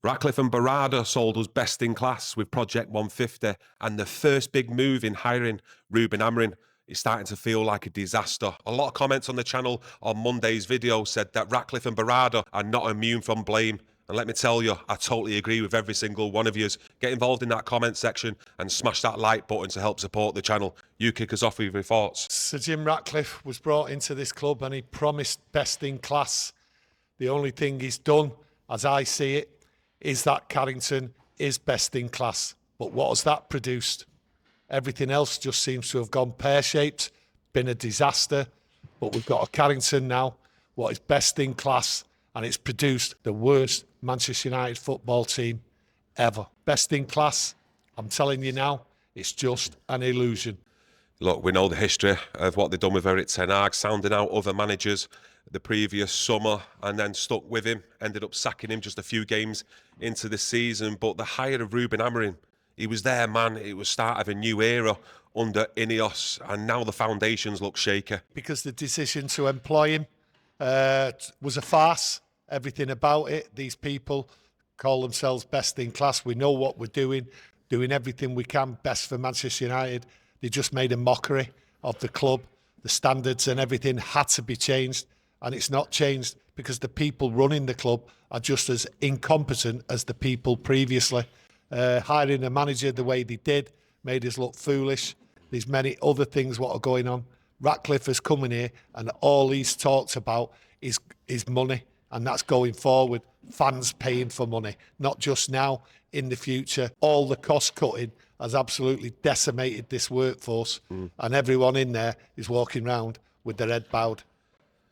Ratcliffe and Berrada sold us best in class with Project 150, and the first big move in hiring Ruben Amorim is starting to feel like a disaster. A lot of comments on the channel on Monday's video said that Ratcliffe and Berrada are not immune from blame. And let me tell you, I totally agree with every single one of you. Get involved in that comment section and smash that like button to help support the channel. You kick us off with your thoughts. Sir Jim Ratcliffe was brought into this club and he promised best in class. The only thing he's done, as I see it, is that Carrington is best in class. But what has that produced? Everything else just seems to have gone pear-shaped, been a disaster. But we've got a Carrington now, what is best in class, and it's produced the worst Manchester United football team ever. Best in class, I'm telling you now, it's just an illusion. Look, we know the history of what they've done with Erik ten Hag, sounding out other managers the previous summer and then stuck with him, ended up sacking him just a few games into the season. But the hire of Ruben Amorim, he was there, man. It was start of a new era under INEOS, and now the foundations look shaky. Because the decision to employ him was a farce. Everything about it. These people call themselves best in class. We know what we're doing everything we can best for Manchester United. They just made a mockery of the club. The standards and everything had to be changed, and it's not changed because the people running the club are just as incompetent as the people previously. Hiring a manager the way they did made us look foolish. There's many other things what are going on. Ratcliffe has come in here and all he's talked about is money. And that's going forward. Fans paying for money, not just now, in the future. All the cost cutting has absolutely decimated this workforce. And everyone in there is walking around with their head bowed.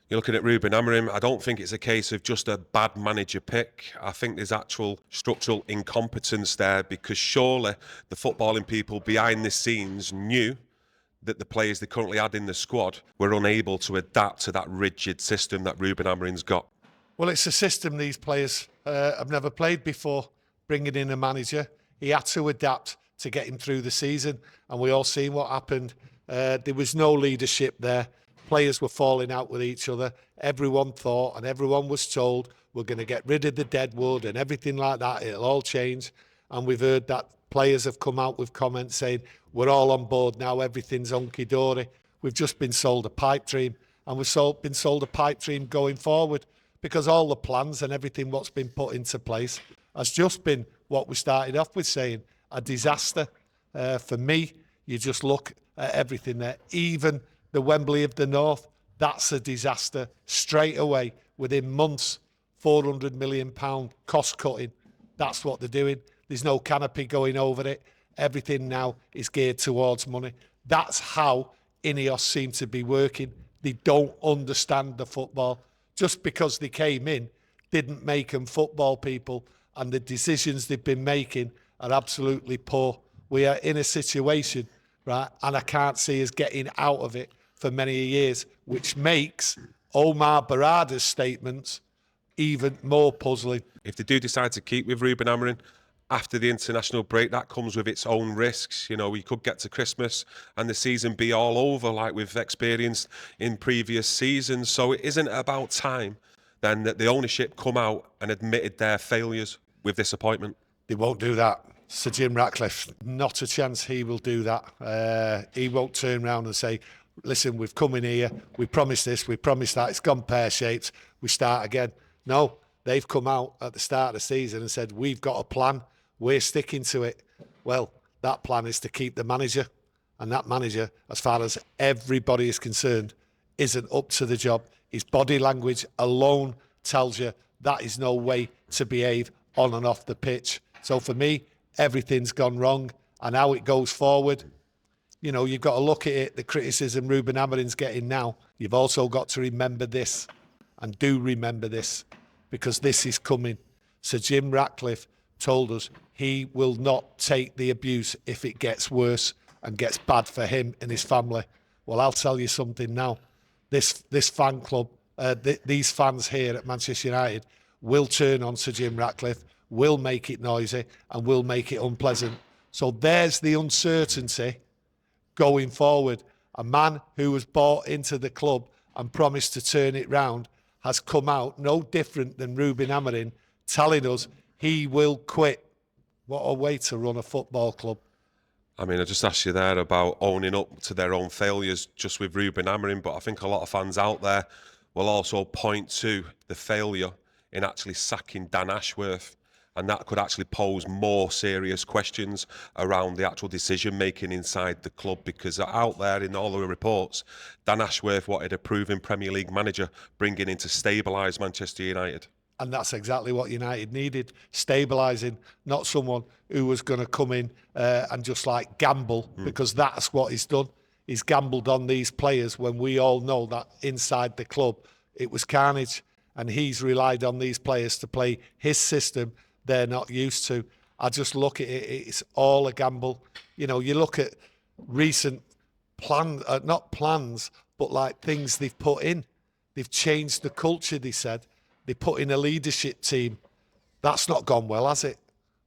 You're looking at Ruben Amorim. I don't think it's a case of just a bad manager pick. I think there's actual structural incompetence there, because surely the footballing people behind the scenes knew that the players they currently had in the squad were unable to adapt to that rigid system that Ruben Amorim's got. Well, it's a system these players have never played before. Bringing in a manager, he had to adapt to get him through the season, and we all seen what happened. There was no leadership there. Players were falling out with each other. Everyone thought and everyone was told we're going to get rid of the deadwood and everything like that. It'll all change. And we've heard that players have come out with comments saying we're all on board now, everything's hunky-dory. We've just been sold a pipe dream, and we've been sold a pipe dream going forward, because all the plans and everything what's been put into place has just been what we started off with saying, a disaster. For me, you just look at everything there. Even the Wembley of the North, that's a disaster. Straight away, within months, £400 million cost cutting. That's what they're doing. There's no canopy going over it. Everything now is geared towards money. That's how INEOS seem to be working. They don't understand the football. Just because they came in didn't make them football people, and the decisions they've been making are absolutely poor. We are in a situation, right, and I can't see us getting out of it for many years, which makes Omar Berrada's statements even more puzzling. If they do decide to keep with Ruben Amorim after the international break, that comes with its own risks. You know, we could get to Christmas and the season be all over like we've experienced in previous seasons. So it isn't about time then that the ownership come out and admitted their failures with this appointment. They won't do that. Sir Jim Ratcliffe, not a chance he will do that. He won't turn around and say, listen, we've come in here, we promised this, we promised that, it's gone pear-shaped, we start again. No, they've come out at the start of the season and said, we've got a plan, we're sticking to it. Well, that plan is to keep the manager, and that manager, as far as everybody is concerned, isn't up to the job. His body language alone tells you that is no way to behave on and off the pitch. So for me, everything's gone wrong, and how it goes forward, you know, you've got to look at it, the criticism Ruben Amorim's getting now. You've also got to remember this, and do remember this, because this is coming. Sir Jim Ratcliffe told us he will not take the abuse if it gets worse and gets bad for him and his family. Well, I'll tell you something now. This fan club, these fans here at Manchester United will turn on Sir Jim Ratcliffe, will make it noisy and will make it unpleasant. So there's the uncertainty going forward. A man who was bought into the club and promised to turn it round has come out no different than Ruben Amorim, telling us he will quit. What a way to run a football club. I mean, I just asked you there about owning up to their own failures just with Ruben Amorim, but I think a lot of fans out there will also point to the failure in actually sacking Dan Ashworth, and that could actually pose more serious questions around the actual decision-making inside the club, because out there in all the reports, Dan Ashworth wanted a proven Premier League manager bringing in to stabilise Manchester United. And that's exactly what United needed, stabilising, not someone who was going to come in and just like gamble, because that's what he's done. He's gambled on these players when we all know that inside the club it was carnage, and he's relied on these players to play his system they're not used to. I just look at it, it's all a gamble. You know, you look at recent not plans, but like things they've put in. They've changed the culture, they said. They put in a leadership team. That's not gone well, has it?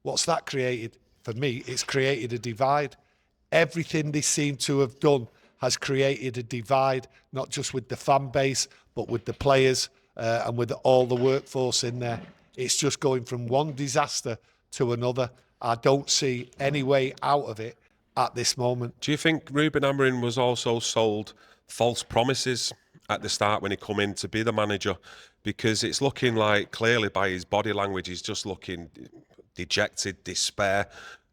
What's that created? For me, it's created a divide. Everything they seem to have done has created a divide, not just with the fan base, but with the players and with all the workforce in there. It's just going from one disaster to another. I don't see any way out of it at this moment. Do you think Ruben Amorim was also sold false promises at the start when he come in to be the manager? Because it's looking like, clearly by his body language, he's just looking dejected, despair,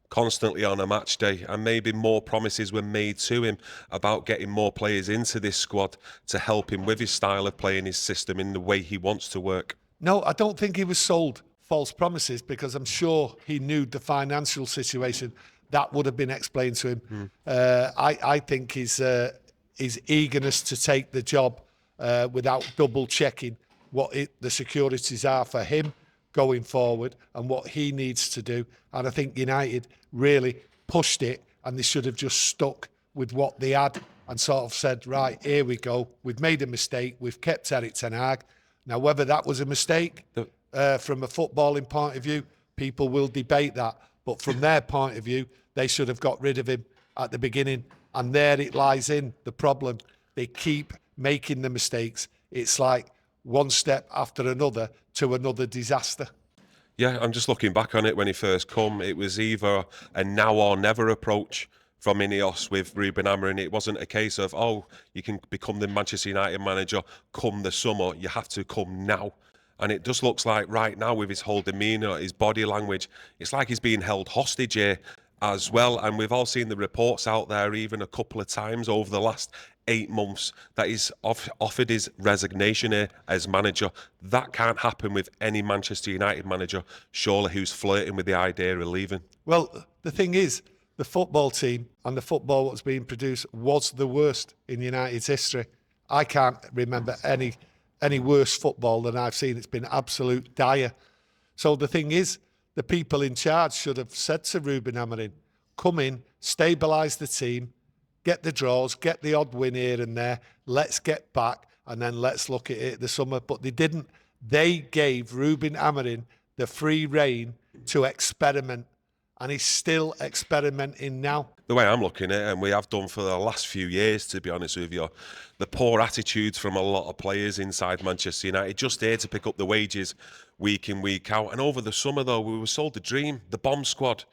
constantly on a match day, and maybe more promises were made to him about getting more players into this squad to help him with his style of playing, his system, in the way he wants to work. No, I don't think he was sold false promises, because I'm sure he knew the financial situation. That would have been explained to him. I think his eagerness to take the job without double checking what the securities are for him going forward and what he needs to do. And I think United really pushed it, and they should have just stuck with what they had and sort of said, right, here we go. We've made a mistake. We've kept Erik ten Hag. Now, whether that was a mistake from a footballing point of view, people will debate that. But from their point of view, they should have got rid of him at the beginning. And there it lies in the problem. They keep making the mistakes. It's like one step after another to another disaster. Yeah, I'm just looking back on it when he first come. It was either a now or never approach from INEOS with Ruben Amorim. It wasn't a case of, oh, you can become the Manchester United manager come the summer. You have to come now. And it just looks like right now, with his whole demeanour, his body language, it's like he's being held hostage here as well. And we've all seen the reports out there even a couple of times over the last 8 months that he's offered his resignation here as manager. That can't happen with any Manchester United manager, surely, who's flirting with the idea of leaving. Well, the thing is, the football team and the football that's being produced was the worst in United's history. I can't remember any worse football than I've seen. It's been absolute dire. So the thing is, the people in charge should have said to Ruben Amorim, come in, stabilise the team, get the draws, get the odd win here and there, let's get back, and then let's look at it this summer. But they didn't. They gave Ruben Amorim the free rein to experiment, and he's still experimenting now. The way I'm looking at it, and we have done for the last few years, to be honest with you, the poor attitudes from a lot of players inside Manchester United, just here to pick up the wages week in, week out. And over the summer, though, we were sold the dream, the bomb squad.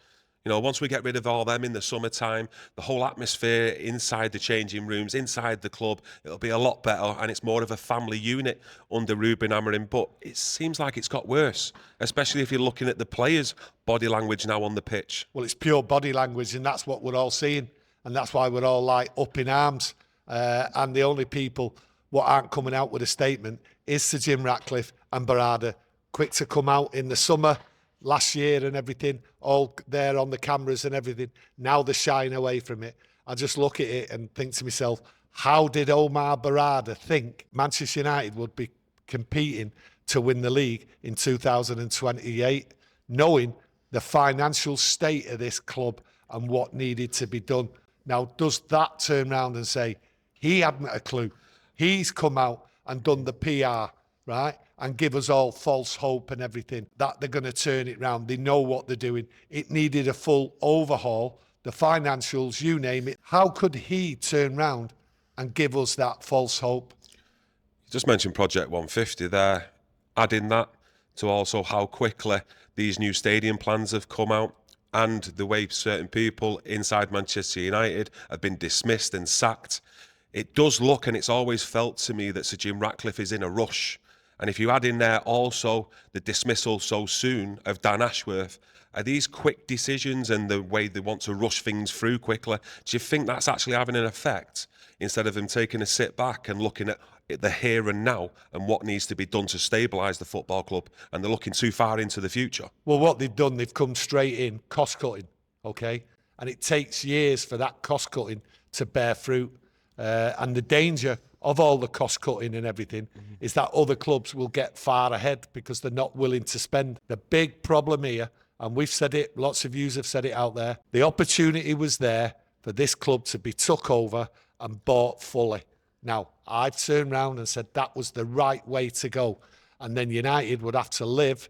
You know, once we get rid of all them in the summertime, the whole atmosphere inside the changing rooms, inside the club, it'll be a lot better, and it's more of a family unit under Ruben Amorim. But it seems like it's got worse, especially if you're looking at the players' body language now on the pitch. Well, it's pure body language, and that's what we're all seeing, and that's why we're all like up in arms. And the only people what aren't coming out with a statement is Sir Jim Ratcliffe and Berrada, quick to come out in the summer last year and everything, all there on the cameras and everything. Now they're shying away from it. I just look at it and think to myself, how did Omar Berrada think Manchester United would be competing to win the league in 2028, knowing the financial state of this club and what needed to be done? Now, does that turn around and say, he hadn't a clue? He's come out and done the PR, right? And give us all false hope and everything, that they're going to turn it round. They know what they're doing. It needed a full overhaul, the financials, you name it. How could he turn round and give us that false hope? You just mentioned Project 150 there. Adding that to also how quickly these new stadium plans have come out and the way certain people inside Manchester United have been dismissed and sacked, it does look, and it's always felt to me, that Sir Jim Ratcliffe is in a rush. And if you add in there also the dismissal so soon of Dan Ashworth, are these quick decisions and the way they want to rush things through quickly, do you think that's actually having an effect instead of them taking a sit back and looking at the here and now and what needs to be done to stabilise the football club, and they're looking too far into the future? Well, what they've done, they've come straight in, cost cutting, okay? And it takes years for that cost cutting to bear fruit. And the danger of all the cost cutting and everything is that other clubs will get far ahead because they're not willing to spend. The big problem here, and we've said it, lots of yous have said it out there, the opportunity was there for this club to be took over and bought fully. Now, I've turned round and said that was the right way to go. And then United would have to live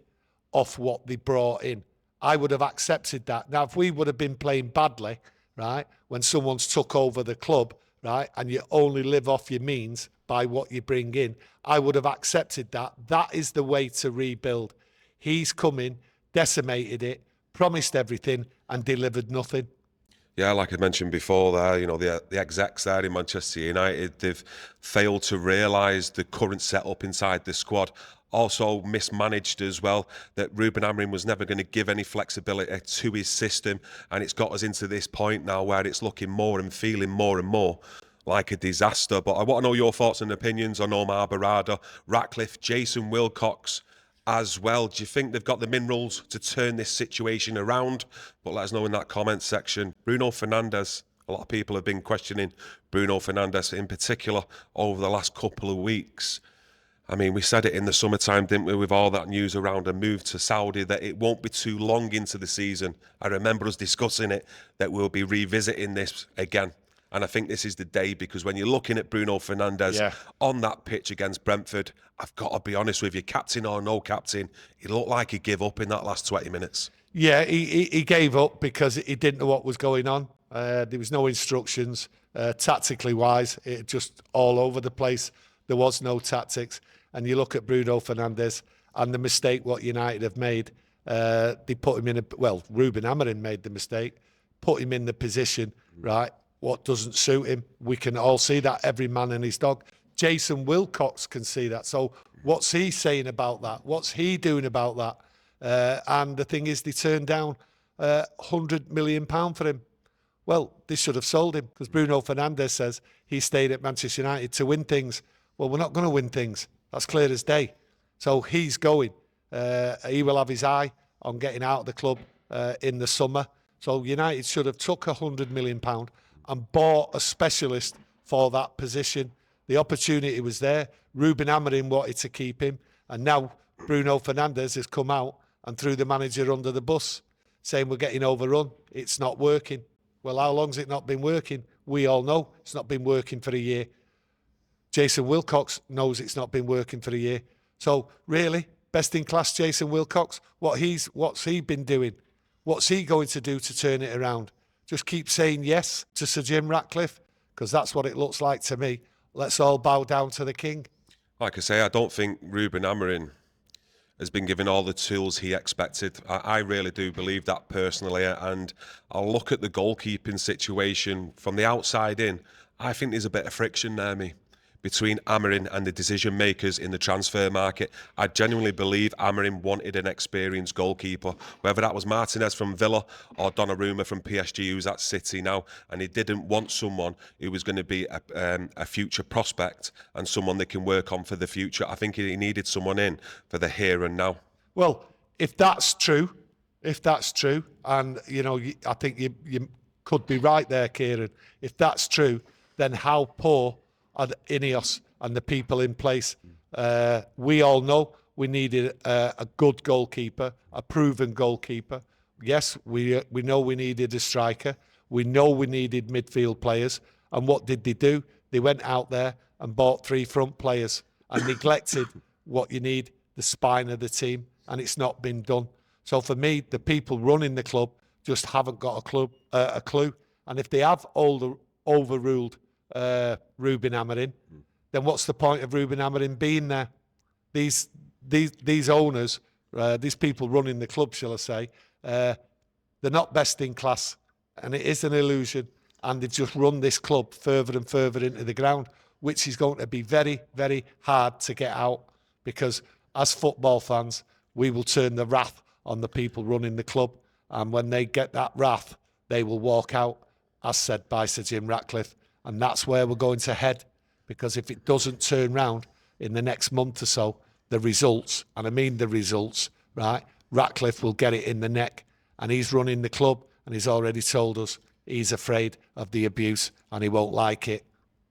off what they brought in. I would have accepted that. Now, if we would have been playing badly, right, when someone's took over the club, right, and you only live off your means by what you bring in, I would have accepted that. That is the way to rebuild. He's come in, decimated it, promised everything, and delivered nothing. Yeah, like I mentioned before there, you know, the execs there in Manchester United, they've failed to realise the current setup inside the squad. Also mismanaged as well, that Ruben Amorim was never going to give any flexibility to his system, and it's got us into this point now where it's looking more and feeling more and more like a disaster. But I want to know your thoughts and opinions on Omar, Berrada, Ratcliffe, Jason Wilcox as well. Do you think they've got the minerals to turn this situation around? But let us know in that comment section. Bruno Fernandes, a lot of people have been questioning Bruno Fernandes in particular over the last couple of weeks. I mean, we said it in the summertime, didn't we, with all that news around a move to Saudi, that it won't be too long into the season. I remember us discussing it, that we'll be revisiting this again. And I think this is the day, because when you're looking at Bruno Fernandes on that pitch against Brentford, I've got to be honest with you, captain or no captain, he looked like he gave up in that last 20 minutes. Yeah, he gave up because he didn't know what was going on. There was no instructions, tactically wise. It just all over the place. There was no tactics. And you look at Bruno Fernandes and the mistake what United have made. They put him in a, well, Ruben Amorim made the mistake, put him in the position, right, what doesn't suit him. We can all see that, every man and his dog. Jason Wilcox can see that. So what's he saying about that? What's he doing about that? And the thing is, they turned down £100 million for him. Well, they should have sold him, because Bruno Fernandes says he stayed at Manchester United to win things. Well, we're not going to win things. That's clear as day. So he's going. He will have his eye on getting out of the club in the summer. So United should have took £100 million and bought a specialist for that position. The opportunity was there. Ruben Amorim wanted to keep him. And now Bruno Fernandes has come out and threw the manager under the bus, saying we're getting overrun. It's not working. Well, how long's it not been working? We all know it's not been working for a year. Jason Wilcox knows it's not been working for a year. So really, best in class Jason Wilcox, what's he been doing? What's he going to do to turn it around? Just keep saying yes to Sir Jim Ratcliffe, because that's what it looks like to me. Let's all bow down to the king. Like I say, I don't think Ruben Amorim has been given all the tools he expected. I really do believe that personally. And I'll look at the goalkeeping situation from the outside in. I think there's a bit of friction there, between Amorim and the decision makers in the transfer market. I genuinely believe Amorim wanted an experienced goalkeeper, whether that was Martinez from Villa or Donnarumma from PSG, who's at City now, and he didn't want someone who was going to be a future prospect and someone they can work on for the future. I think he needed someone in for the here and now. Well, if that's true, and you know, I think you could be right there, Kieron. If that's true, then how poor are the INEOS and the people in place? We all know we needed a good goalkeeper, a proven goalkeeper. Yes, we know we needed a striker. We know we needed midfield players. And what did they do? They went out there and bought 3 front players and neglected what you need, the spine of the team, and it's not been done. So for me, the people running the club just haven't got a clue. And if they have overruled Ruben Amorim, then what's the point of Ruben Amorim being there? These owners these people running the club, shall I say, they're not best in class, and it is an illusion, and they've just run this club further and further into the ground, which is going to be very, very hard to get out, because as football fans, we will turn the wrath on the people running the club, and when they get that wrath, they will walk out, as said by Sir Jim Ratcliffe, and that's where we're going to head, because if it doesn't turn round in the next month or so, the results, and I mean the results, right, Ratcliffe will get it in the neck, and he's running the club, and he's already told us he's afraid of the abuse, and he won't like it.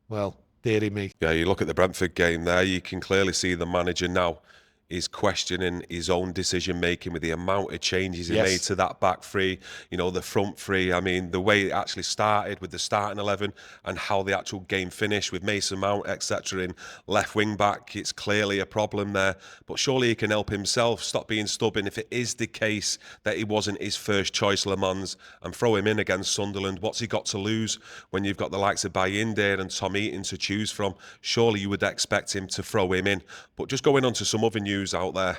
Well, dearie me. Yeah, you look at the Brentford game there, you can clearly see the manager now is questioning his own decision-making with the amount of changes he made to that back three, you know, the front three. I mean, the way it actually started with the starting 11 and how the actual game finished with Mason Mount, etc. in left wing-back, it's clearly a problem there. But surely he can help himself, stop being stubborn if it is the case that he wasn't his first choice Le Mans, and throw him in against Sunderland. What's he got to lose when you've got the likes of Bayinde and Tom Eaton to choose from? Surely you would expect him to throw him in. But just going on to some other news out there,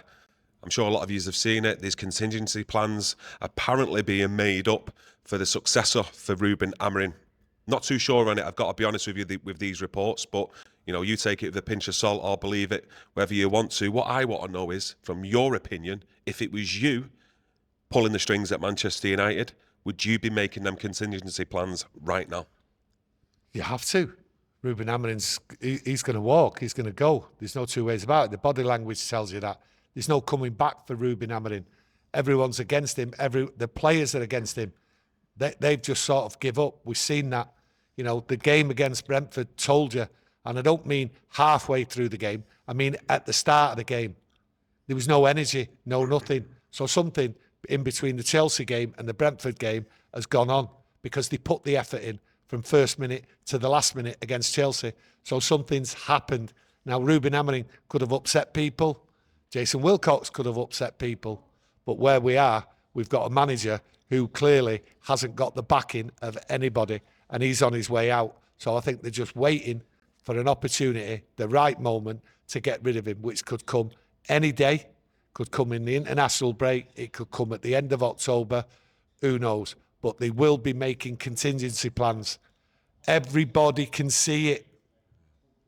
I'm sure a lot of you have seen it. There's contingency plans apparently being made up for the successor for Ruben Amorim. Not too sure on it, I've got to be honest with you, with these reports, but you know, you take it with a pinch of salt or believe it whether you want to. What I want to know is, from your opinion, if it was you pulling the strings at Manchester United, would you be making them contingency plans right now? You have to. Ruben Amorim's, he's going to walk, he's going to go. There's no two ways about it. The body language tells you that. There's no coming back for Ruben Amorim. Everyone's against him. The players are against him. They've just sort of give up. We've seen that. You know, the game against Brentford told you, and I don't mean halfway through the game, I mean at the start of the game. There was no energy, no nothing. So something in between the Chelsea game and the Brentford game has gone on, because they put the effort in from first minute to the last minute against Chelsea. So something's happened. Now, Ruben Amorim could have upset people. Jason Wilcox could have upset people. But where we are, we've got a manager who clearly hasn't got the backing of anybody, and he's on his way out. So I think they're just waiting for an opportunity, the right moment, to get rid of him, which could come any day. Could come in the international break. It could come at the end of October. Who knows? But they will be making contingency plans. Everybody can see it,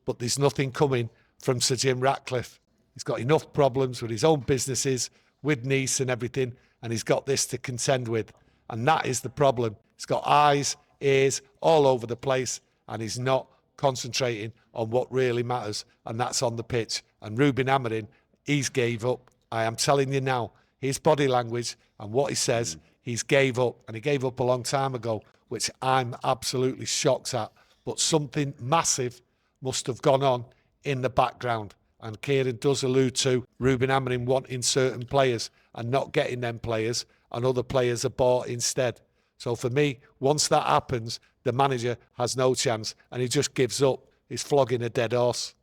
but there's nothing coming from Sir Jim Ratcliffe. He's got enough problems with his own businesses, with Nice and everything, and he's got this to contend with. And that is the problem. He's got eyes, ears all over the place, and he's not concentrating on what really matters, and that's on the pitch. And Ruben Amorim, he's gave up. I am telling you now, his body language and what he says, he's gave up, and he gave up a long time ago, which I'm absolutely shocked at. But something massive must have gone on in the background. And Kieron does allude to Ruben Amorim wanting certain players and not getting them players, and other players are bought instead. So for me, once that happens, the manager has no chance, and he just gives up. He's flogging a dead horse.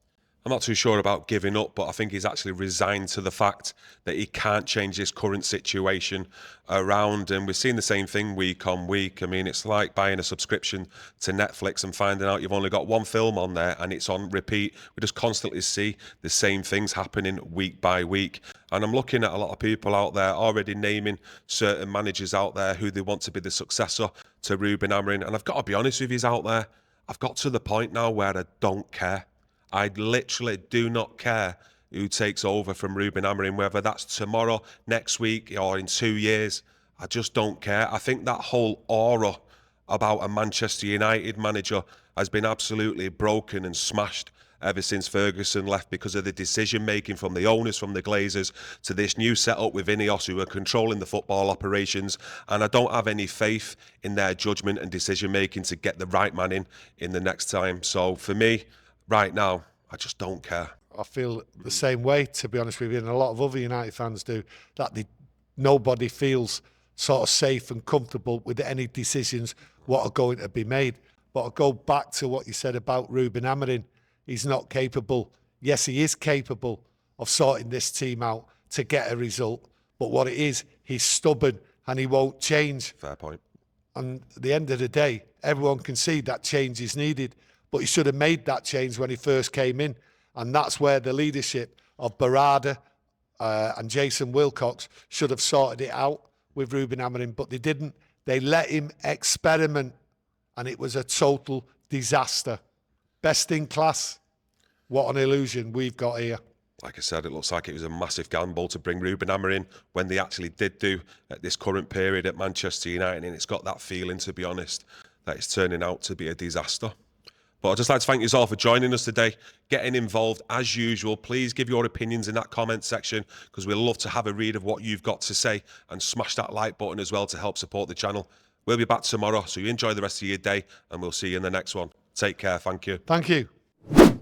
I'm not too sure about giving up, but I think he's actually resigned to the fact that he can't change his current situation around. And we've seen the same thing week on week. I mean, it's like buying a subscription to Netflix and finding out you've only got one film on there and it's on repeat. We just constantly see the same things happening week by week. And I'm looking at a lot of people out there already naming certain managers out there who they want to be the successor to Ruben Amorim. And I've got to be honest with you out there, I've got to the point now where I don't care. I literally do not care who takes over from Ruben Amorim, whether that's tomorrow, next week, or in 2 years. I just don't care. I think that whole aura about a Manchester United manager has been absolutely broken and smashed ever since Ferguson left, because of the decision-making from the owners, from the Glazers, to this new setup with INEOS, who are controlling the football operations. And I don't have any faith in their judgment and decision-making to get the right man in the next time. So for me, right now, I just don't care. I feel the same way, to be honest with you, and a lot of other United fans do, that nobody feels sort of safe and comfortable with any decisions what are going to be made. But I'll go back to what you said about Ruben Amorim. He's not capable. Yes, he is capable of sorting this team out to get a result. But what it is, he's stubborn and he won't change. Fair point. And at the end of the day, everyone can see that change is needed. But he should have made that change when he first came in. And that's where the leadership of Berrada and Jason Wilcox should have sorted it out with Ruben Amorim, but they didn't. They let him experiment, and it was a total disaster. Best in class. What an illusion we've got here. Like I said, it looks like it was a massive gamble to bring Ruben Amorim when they actually did do at this current period at Manchester United, and it's got that feeling, to be honest, that it's turning out to be a disaster. But I'd just like to thank you all for joining us today, getting involved as usual. Please give your opinions in that comment section, because we'd love to have a read of what you've got to say, and smash that like button as well to help support the channel. We'll be back tomorrow, so you enjoy the rest of your day, and we'll see you in the next one. Take care. Thank you. Thank you.